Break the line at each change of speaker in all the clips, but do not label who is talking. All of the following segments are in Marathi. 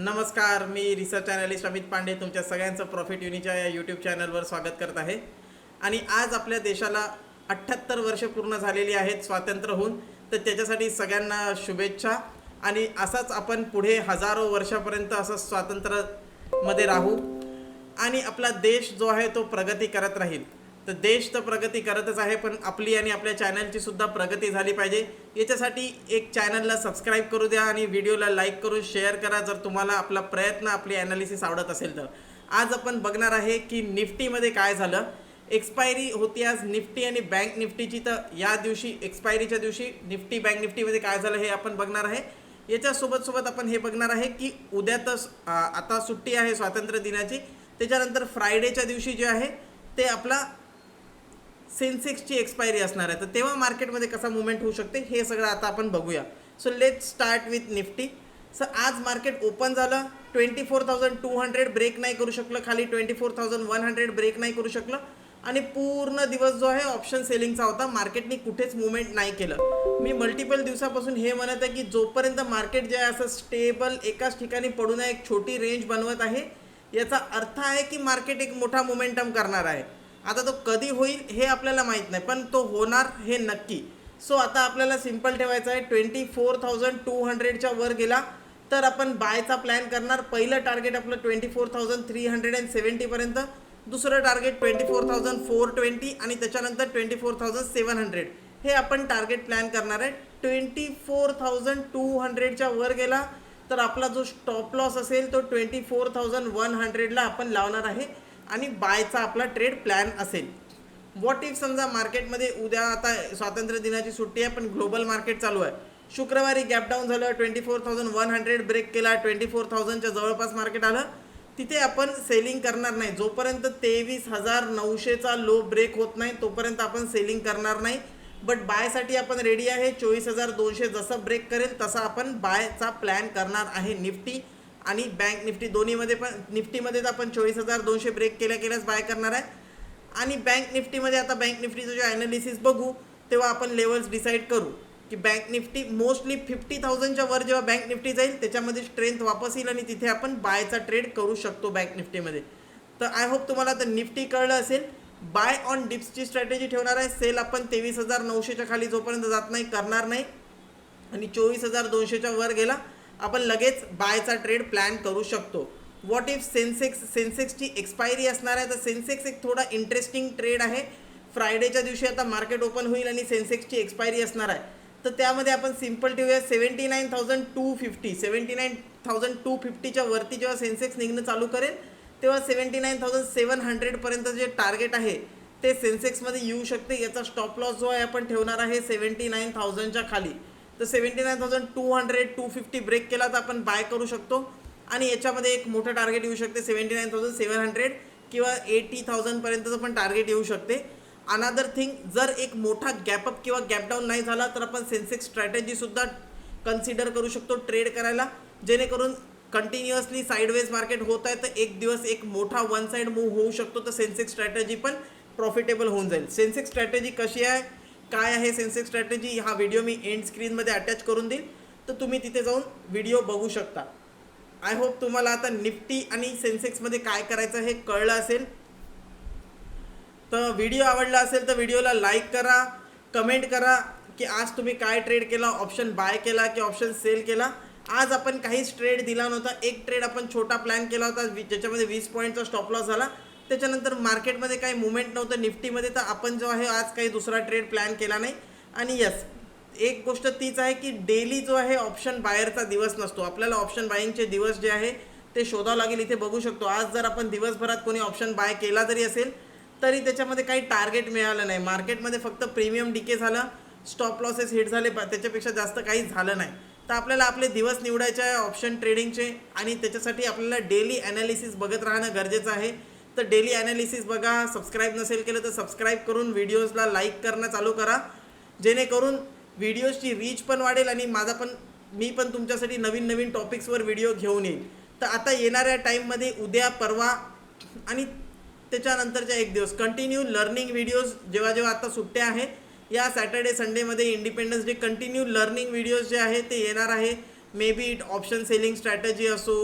नमस्कार, मी रिसर्च अॅनालिस्ट अमित पांडे तुमच्या सगळ्यांचं प्रॉफिट युनिच्या या यूट्यूब चॅनलवर स्वागत करत आहे। आणि आज आपल्या देशाला 78 वर्ष पूर्ण झालेली आहेत स्वातंत्र्य होऊन, तर त्याच्यासाठी सगळ्यांना शुभेच्छा। आणि असाच आपण पुढे हजारो वर्षापर्यंत असं स्वातंत्र्यामध्ये राहू आणि आपला देश जो आहे तो प्रगती करत राहील। तर देश तर प्रगती करतच आहे, पण आपली आणि आपल्या चॅनलची सुद्धा प्रगती झाली पाहिजे। याच्यासाठी एक चॅनलला सबस्क्राईब करू द्या आणि व्हिडिओला लाईक करून शेअर करा जर तुम्हाला आपला प्रयत्न आपली ॲनालिसिस आवडत असेल तर। आज आपण बघणार आहे की निफ्टीमध्ये काय झालं। एक्सपायरी होती आज निफ्टी आणि बँक निफ्टीची, तर या दिवशी एक्सपायरीच्या दिवशी निफ्टी बँक निफ्टीमध्ये काय झालं हे आपण बघणार आहे। याच्यासोबत आपण हे बघणार आहे की उद्या तर आता सुट्टी आहे स्वातंत्र्य दिनाची, त्याच्यानंतर फ्रायडेच्या दिवशी जे आहे ते आपला सेन्सेक्सची एक्सपायरी असणार आहे, तर तेव्हा मार्केटमध्ये कसा मूवमेंट होऊ शकते हे सगळं आता आपण बघूया। So let's start with Nifty. So आज मार्केट ओपन झालं 24,200 ब्रेक नाही करू शकलं, खाली 24,100 ब्रेक नाही करू शकलं आणि पूर्ण दिवस जो आहे ऑप्शन सेलिंगचा होता। मार्केटने कुठेच मूवमेंट नाही केलं। मी मल्टिपल दिवसापासून हे म्हणत आहे की जोपर्यंत मार्केट जे आहे असं स्टेबल एकाच ठिकाणी पडू नये, एक छोटी रेंज बनवत आहे, याचा अर्थ आहे की मार्केट एक मोठा मोमेंटम करणार आहे। आता तो कधी होईल हे आपल्याला माहीत नाही, पण तो होणार हे नक्की। सो आता आपल्याला सिंपल ठेवायचं आहे, 24,200च्या वर गेला तर आपण बायचा प्लॅन करणार। पहिलं टार्गेट आपलं 24,370 पर्यंत, दुसरं टार्गेट 24,420 आणि त्याच्यानंतर 24,700 हे आपण टार्गेट प्लॅन करणार आहे। 24,200च्या वर गेला तर आपला जो स्टॉप लॉस असेल तो 24,100ला आपण लावणार आहे आणि बायचा आपला ट्रेड प्लॅन असेल। व्हॉट इफ समजा मार्केटमध्ये उद्या आता स्वातंत्र्य दिनाची सुट्टी आहे पण ग्लोबल मार्केट चालू आहे, शुक्रवारी गॅप डाऊन झालं, 24,100 ब्रेक केला, 24,000च्या जवळपास मार्केट आलं, तिथे आपण सेलिंग करणार नाही। जोपर्यंत 23,900चा लो ब्रेक होत नाही तोपर्यंत आपण सेलिंग करणार नाही। बट बायसाठी आपण रेडी आहे। 24,200 जसं ब्रेक करेल तसा आपण बायचा प्लॅन करणार आहे निफ्टी आणि बँक निफ्टी दोन्हीमध्ये। पण निफ्टीमध्ये तर आपण 24,200 ब्रेक केल्याच बाय करणार आहे आणि बँक निफ्टीमध्ये आता बँक निफ्टीचं जे ॲनालिसिस बघू तेव्हा आपण लेवल्स डिसाईड करू की बँक निफ्टी मोस्टली 50,000च्या वर जेव्हा बँक निफ्टी जाईल त्याच्यामध्ये स्ट्रेंथ वापस येईल आणि तिथे आपण बायचा ट्रेड करू शकतो बँक निफ्टीमध्ये। तर आय होप तुम्हाला तर निफ्टी कळलं असेल। बाय ऑन डिप्सची स्ट्रॅटेजी ठेवणार आहे। सेल आपण 23,900च्या खाली जोपर्यंत जात नाही करणार नाही आणि 24,200च्या वर गेला आपण लगेच बायचा ट्रेड प्लॅन करू शकतो। व्हॉट इफ सेन्सेक्सची एक्सपायरी असणार आहे, तर सेन्सेक्स एक थोडा इंटरेस्टिंग ट्रेड आहे। फ्रायडेच्या दिवशी आता मार्केट ओपन होईल आणि सेन्सेक्सची एक्सपायरी असणार आहे, तर त्यामध्ये आपण सिंपल ठेवूया 79,250 79,250च्या वरती जेव्हा सेन्सेक्स निघणं चालू करेल तेव्हा 79,700 पर्यंत जे टार्गेट आहे ते सेन्सेक्समध्ये येऊ शकते। याचा स्टॉप लॉस जो आहे आपण ठेवणार आहे 79,000च्या खाली, तर 79,200 250 ब्रेक केला तर आपण बाय करू शकतो आणि याच्यामध्ये एक मोठं टार्गेट येऊ शकते 79,700 किंवा 80,000 पर्यंतचं पण टार्गेट येऊ शकते। अनदर थिंग, जर एक मोठा गॅपअप किंवा गॅपडाऊन नाही झाला तर आपण सेन्सेक्स स्ट्रॅटेजीसुद्धा कन्सिडर करू शकतो ट्रेड करायला, जेणेकरून कंटिन्युअसली साईडवेज मार्केट होत आहे तर एक दिवस एक मोठा वन साईड मूव्ह होऊ शकतो, तर सेन्सेक्स स्ट्रॅटेजी पण प्रॉफिटेबल होऊन जाईल। सेन्सेक्स स्ट्रॅटेजी कशी आहे, काय आहे सेन्सेक्स स्ट्रॅटेजी, हा व्हिडिओ मी एंड स्क्रीनमध्ये अटॅच करून देईल, तर तुम्ही तिथे जाऊन व्हिडिओ बघू शकता। आय होप तुम्हाला आता निफ्टी आणि सेन्सेक्समध्ये काय करायचं हे कळलं असेल। तर व्हिडिओ आवडला असेल तर व्हिडिओला लाईक करा, कमेंट करा की आज तुम्ही काय ट्रेड केला, ऑप्शन बाय केला की ऑप्शन सेल केला। आज आपण काहीच ट्रेड दिला नव्हता, एक ट्रेड आपण छोटा प्लॅन केला होता ज्याच्यामध्ये 20 पॉईंटचा स्टॉप लॉस झाला, त्याच्यानंतर मार्केटमध्ये काही मुवमेंट नव्हतं निफ्टीमध्ये, तर आपण जो आहे आज काही दुसरा ट्रेड प्लॅन केला नाही। आणि यस, एक गोष्ट तीच आहे की डेली जो आहे ऑप्शन बायरचा दिवस नसतो, आपल्याला ऑप्शन बाईंगचे दिवस जे आहे ते शोधावं लागेल। इथे बघू शकतो आज जर आपण दिवसभरात कोणी ऑप्शन बाय केला जरी असेल तरी त्याच्यामध्ये काही टार्गेट मिळालं नाही, मार्केटमध्ये फक्त प्रीमियम डिके झालं, स्टॉप लॉसेस हिट झाले, त्याच्यापेक्षा जास्त काही झालं नाही। तर आपल्याला आपले दिवस निवडायचे आहे ऑप्शन ट्रेडिंगचे आणि त्याच्यासाठी आपल्याला डेली ॲनालिसिस बघत राहणं गरजेचं आहे। तर डेली ॲनालिसिस बघा, सबस्क्राईब नसेल केलं तर सबस्क्राईब करून व्हिडिओजला लाईक करणं चालू करा, जेणेकरून व्हिडिओजची रीच पण वाढेल आणि मी पण तुमच्यासाठी नवीन टॉपिक्सवर व्हिडिओ घेऊन येईल। तर आता येणाऱ्या टाईममध्ये उद्या परवा आणि त्याच्यानंतरच्या एक दिवस कंटिन्यू लर्निंग व्हिडिओज, जेव्हा आता सुट्ट्या आहे या सॅटर्डे संडेमध्ये independence day continue learning videos जे आहे ते येणार आहे। Maybe it option selling strategy असो,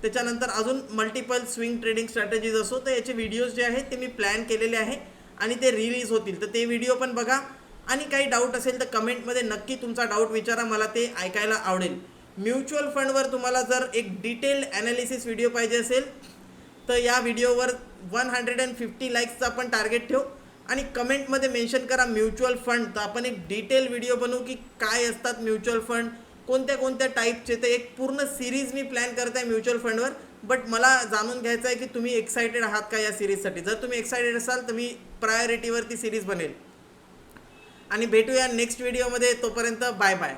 त्याच्यानंतर अजून मल्टिपल स्विंग ट्रेडिंग स्ट्रॅटेजीज असो, तर याचे व्हिडिओज जे आहेत ते मी प्लॅन केलेले आहे आणि ते रिलीज होतील, तर ते व्हिडिओ पण बघा. आणि काही डाऊट असेल तर कमेंटमध्ये नक्की तुमचा डाऊट विचारा, मला ते ऐकायला आवडेल. म्युच्युअल फंडवर तुम्हाला जर एक डिटेल्ड ॲनालिसिस व्हिडिओ पाहिजे असेल तर या व्हिडिओवर 150 लाईक्सचा आपण टार्गेट ठेवू आणि कमेंटमध्ये मेन्शन करा म्युच्युअल फंड, तर आपण एक डिटेल व्हिडिओ बनवू की काय असतात म्युच्युअल फंड, कोणत्या कोणत्या टाईपचे. तर एक पूर्ण सिरीज मी प्लॅन करत आहे म्युच्युअल फंडवर. बट मला जाणून घ्यायचं आहे की तुम्ही एक्सायटेड आहात का या सिरीजसाठी. जर तुम्ही एक्सायटेड असाल तर मी प्रायोरिटीवरती सिरीज बनेल. आणि भेटूया नेक्स्ट व्हिडिओमध्ये, तोपर्यंत बाय बाय.